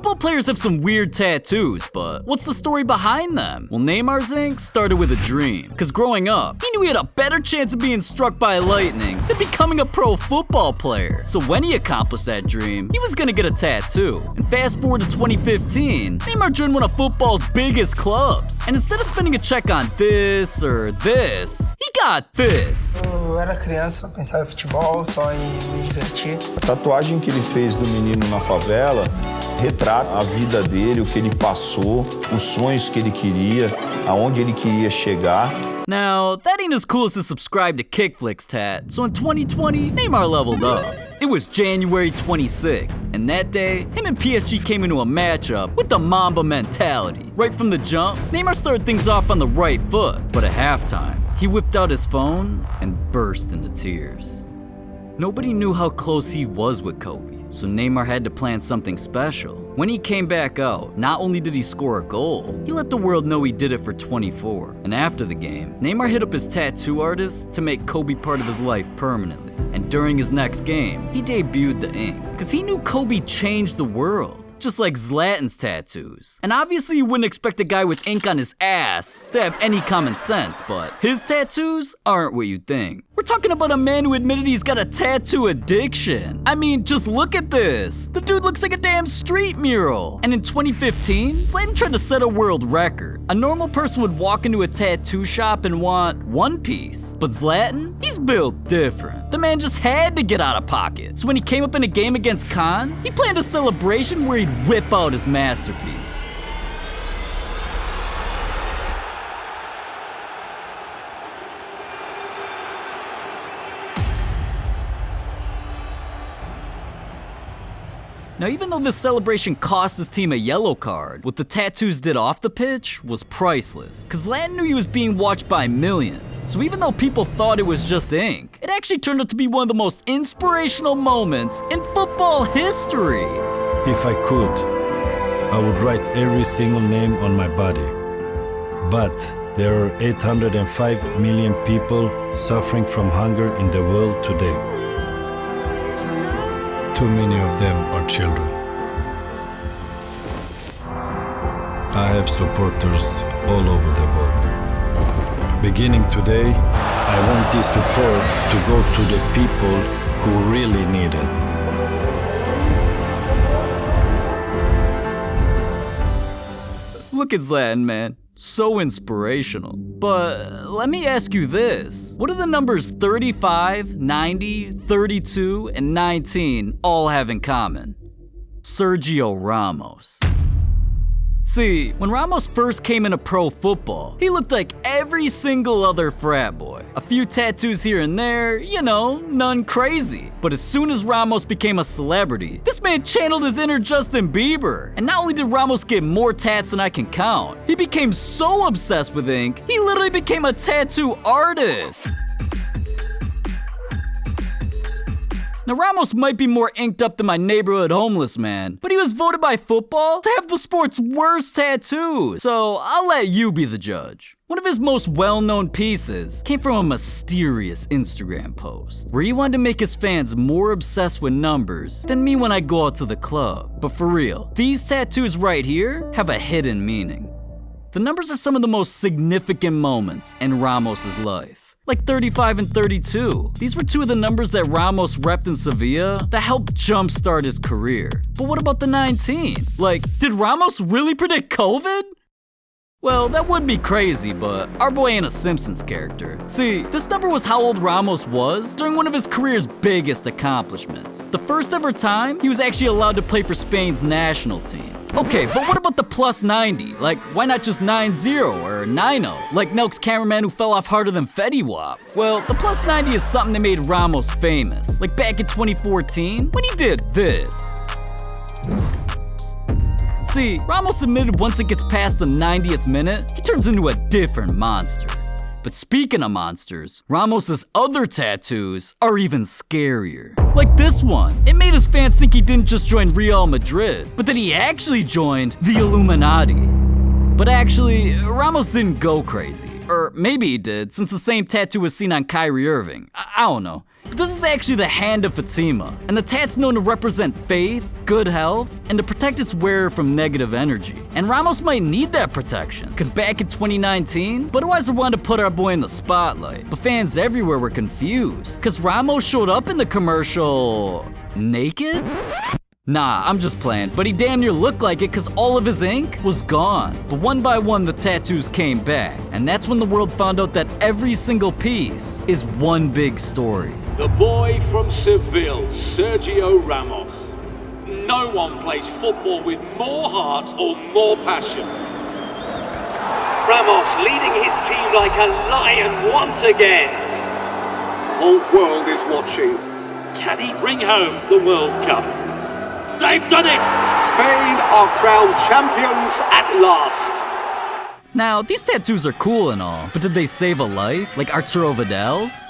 Football players have some weird tattoos, but what's the story behind them? Well, Neymar's ink started with a dream, because growing up, he knew he had a better chance of being struck by lightning than becoming a pro football player. So when he accomplished that dream, he was gonna get a tattoo. And fast forward to 2015, Neymar joined one of football's biggest clubs. And instead of spending a check on this or this, he got this. Eu era criança, pensava em futebol, só em me divertir. A tatuagem que ele fez do menino na favela retrata a vida dele, o que ele passou, os sonhos que ele queria, aonde ele queria chegar. Now, that ain't as cool as to subscribe to KickFlix tat, so in 2020, Neymar leveled up. It was January 26th, and that day, him and PSG came into a matchup with the Mamba mentality. Right from the jump, Neymar started things off on the right foot, but at halftime, he whipped out his phone and burst into tears. Nobody knew how close he was with Kobe, so Neymar had to plan something special. When he came back out, not only did he score a goal, he let the world know he did it for 24. And after the game, Neymar hit up his tattoo artist to make Kobe part of his life permanently. And during his next game, he debuted the ink, because he knew Kobe changed the world. Just like Zlatan's tattoos. And obviously you wouldn't expect a guy with ink on his ass to have any common sense, but his tattoos aren't what you'd think. We're talking about a man who admitted he's got a tattoo addiction. I mean, just look at this. The dude looks like a damn street mural. And in 2015, Zlatan tried to set a world record. A normal person would walk into a tattoo shop and want one piece. But Zlatan, he's built different. The man just had to get out of pocket. So when he came up in a game against Khan, he planned a celebration where he'd whip out his masterpiece. Now, even though this celebration cost his team a yellow card, what the tattoos did off the pitch was priceless. Cause Zlatan knew he was being watched by millions. So even though people thought it was just ink, it actually turned out to be one of the most inspirational moments in football history. If I could, I would write every single name on my body. But there are 805 million people suffering from hunger in the world today. Too many of them are children. I have supporters all over the world. Beginning today, I want this support to go to the people who really need it. Look at Zlatan, man. So inspirational. But let me ask you this. What do the numbers 35, 90, 32, and 19 all have in common? Sergio Ramos. See, when Ramos first came into pro football, he looked like every single other frat boy. A few tattoos here and there, you know, none crazy. But as soon as Ramos became a celebrity, this man channeled his inner Justin Bieber. And not only did Ramos get more tats than I can count, he became so obsessed with ink, he literally became a tattoo artist. Now, Ramos might be more inked up than my neighborhood homeless man, but he was voted by football to have the sport's worst tattoos, so I'll let you be the judge. One of his most well-known pieces came from a mysterious Instagram post, where he wanted to make his fans more obsessed with numbers than me when I go out to the club. But for real, these tattoos right here have a hidden meaning. The numbers are some of the most significant moments in Ramos' life. Like 35 and 32. These were two of the numbers that Ramos repped in Sevilla that helped jumpstart his career. But what about the 19? Like, did Ramos really predict COVID? Well, that would be crazy, but our boy ain't a Simpsons character. See, this number was how old Ramos was during one of his career's biggest accomplishments. The first ever time he was actually allowed to play for Spain's national team. Okay, but what about the plus 90? Like, why not just 9-0 or 9-0? Like Nelk's cameraman who fell off harder than Fetty Wap. Well, the plus 90 is something that made Ramos famous. Like back in 2014, when he did this. See, Ramos admitted once it gets past the 90th minute, he turns into a different monster. But speaking of monsters, Ramos' other tattoos are even scarier. Like this one. It made his fans think he didn't just join Real Madrid, but that he actually joined the Illuminati. But actually, Ramos didn't go crazy. Or maybe he did, since the same tattoo was seen on Kyrie Irving. I don't know. But this is actually the hand of Fatima, and the tat's known to represent faith, good health, and to protect its wearer from negative energy. And Ramos might need that protection, because back in 2019, Budweiser wanted to put our boy in the spotlight, but fans everywhere were confused, because Ramos showed up in the commercial naked? Nah, I'm just playing, but he damn near looked like it because all of his ink was gone. But one by one, the tattoos came back, and that's when the world found out that every single piece is one big story. The boy from Seville, Sergio Ramos. No one plays football with more heart or more passion. Ramos leading his team like a lion once again. The whole world is watching. Can he bring home the World Cup? They've done it! Spain are crowned champions at last. Now, these tattoos are cool and all, but did they save a life, like Arturo Vidal's?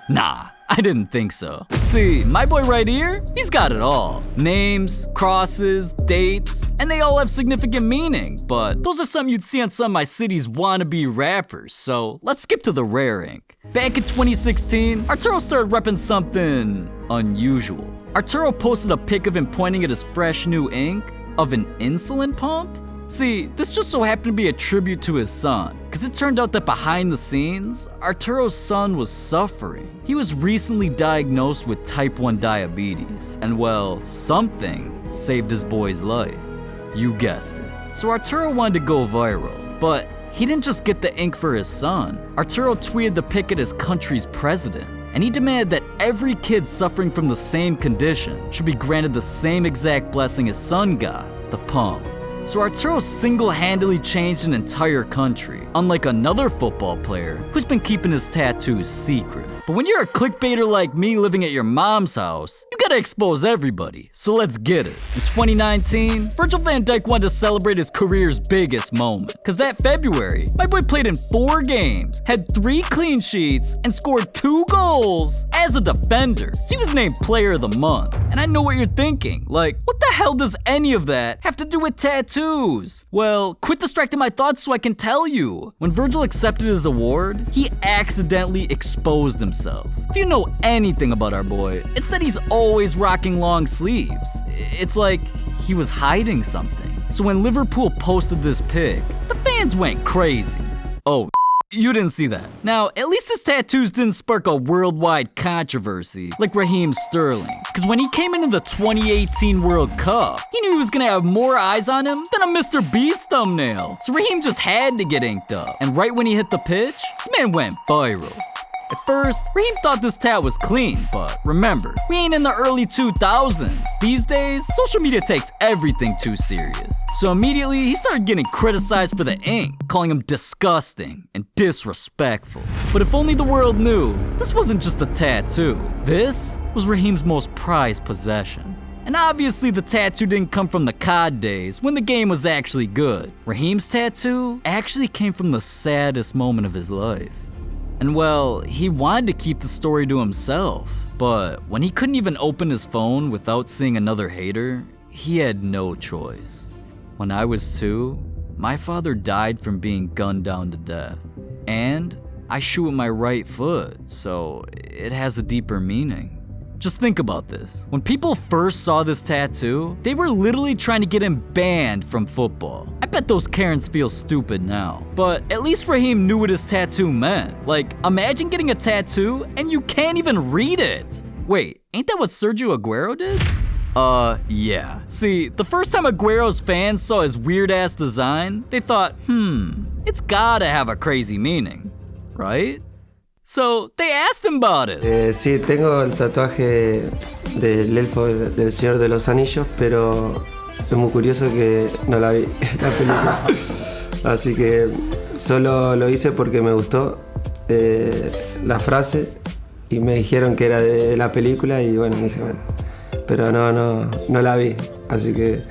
Nah, I didn't think so. See, my boy right here, he's got it all. Names, crosses, dates, and they all have significant meaning, but those are something you'd see on some of my city's wannabe rappers, so let's skip to the rare ink. Back in 2016, Arturo started repping something unusual. Arturo posted a pic of him pointing at his fresh new ink of an insulin pump. See, this just so happened to be a tribute to his son, because it turned out that behind the scenes, Arturo's son was suffering. He was recently diagnosed with type 1 diabetes, and well, something saved his boy's life. You guessed it. So Arturo wanted to go viral, but he didn't just get the ink for his son. Arturo tweeted the pic at his country's president, and he demanded that every kid suffering from the same condition should be granted the same exact blessing his son got, the pump. So Arturo single-handedly changed an entire country, unlike another football player who's been keeping his tattoos secret. But when you're a clickbaiter like me living at your mom's house, you gotta expose everybody, so let's get it. In 2019, Virgil van Dijk wanted to celebrate his career's biggest moment, cause that February, my boy played in 4 games, had 3 clean sheets, and scored 2 goals as a defender. So he was named Player of the Month. And I know what you're thinking, like, what the hell does any of that have to do with tattoos? Well, quit distracting my thoughts so I can tell you. When Virgil accepted his award, he accidentally exposed himself. If you know anything about our boy, it's that he's always rocking long sleeves. It's like he was hiding something. So when Liverpool posted this pic, the fans went crazy. Oh, you didn't see that. Now, at least his tattoos didn't spark a worldwide controversy like Raheem Sterling. Because when he came into the 2018 World Cup, he knew he was gonna have more eyes on him than a Mr. Beast thumbnail. So Raheem just had to get inked up. And right when he hit the pitch, this man went viral. At first, Raheem thought this tat was clean, but remember, we ain't in the early 2000s. These days, social media takes everything too serious. So immediately, he started getting criticized for the ink, calling him disgusting and disrespectful. But if only the world knew, this wasn't just a tattoo. This was Raheem's most prized possession. And obviously the tattoo didn't come from the COD days when the game was actually good. Raheem's tattoo actually came from the saddest moment of his life. And well, he wanted to keep the story to himself, but when he couldn't even open his phone without seeing another hater, he had no choice. When I was 2, my father died from being gunned down to death. And I shoot with my right foot, so it has a deeper meaning. Just think about this. When people first saw this tattoo, they were literally trying to get him banned from football. I bet those Karens feel stupid now. But at least Raheem knew what his tattoo meant. Like, imagine getting a tattoo and you can't even read it. Wait, ain't that what Sergio Aguero did? Yeah. See, the first time Aguero's fans saw his weird-ass design, they thought, it's gotta have a crazy meaning, right? So they asked him about it. Sí, tengo el tatuaje del elfo del Señor de los Anillos, pero es muy curioso que no la vi la película. Así que solo lo hice porque me gustó la frase y me dijeron que era de la película y bueno, dije, bueno, pero no la vi, así que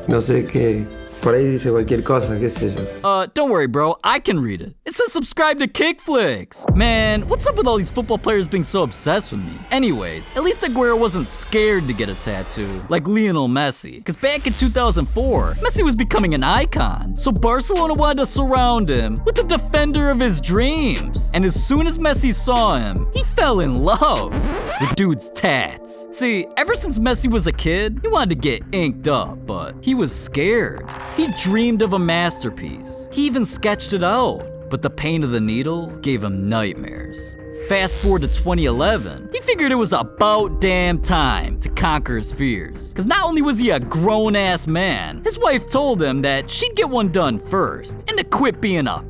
no sé qué por ahí dice cualquier cosa, qué sé yo. Don't worry, bro. I can read it. It says subscribe to KickFlix. Man, what's up with all these football players being so obsessed with me? Anyways, at least Aguero wasn't scared to get a tattoo, like Lionel Messi. Because back in 2004, Messi was becoming an icon. So Barcelona wanted to surround him with the defender of his dreams. And as soon as Messi saw him, he fell in love with dude's tats. See, ever since Messi was a kid, he wanted to get inked up, but he was scared. He dreamed of a masterpiece. He even sketched it out, but the pain of the needle gave him nightmares. Fast forward to 2011, he figured it was about damn time to conquer his fears. Cause not only was he a grown-ass man, his wife told him that she'd get one done first, and to quit being a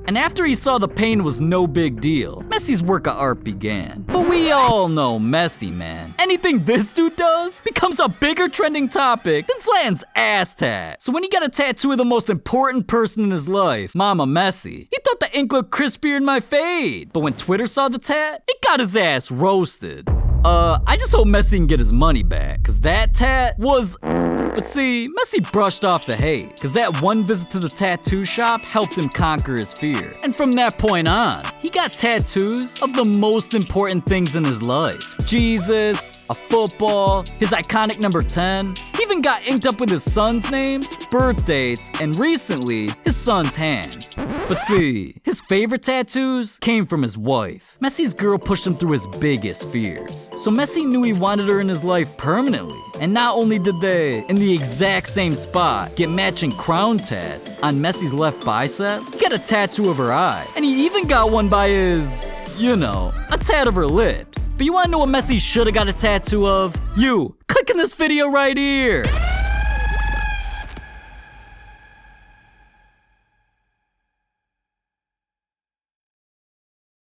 and after he saw the pain was no big deal, Messi's work of art began. But we all know Messi, man. Anything this dude does becomes a bigger trending topic than Zlatan's ass tat. So when he got a tattoo of the most important person in his life, Mama Messi, he thought the ink looked crispier in my fade. But when Twitter saw the tat, it got his ass roasted. I just hope Messi can get his money back, cause that tat was... But see, Messi brushed off the hate, cause that one visit to the tattoo shop helped him conquer his fear. And from that point on, he got tattoos of the most important things in his life. Jesus, a football, his iconic number 10. He even got inked up with his son's names, birth dates, and recently, his son's hands. But see, his favorite tattoos came from his wife. Messi's girl pushed him through his biggest fears. So Messi knew he wanted her in his life permanently. And not only did they, in the exact same spot, get matching crown tats on Messi's left bicep, he got a tattoo of her eye. And he even got one by his, you know, a tat of her lips. But you wanna know what Messi should've got a tattoo of? You, click in this video right here.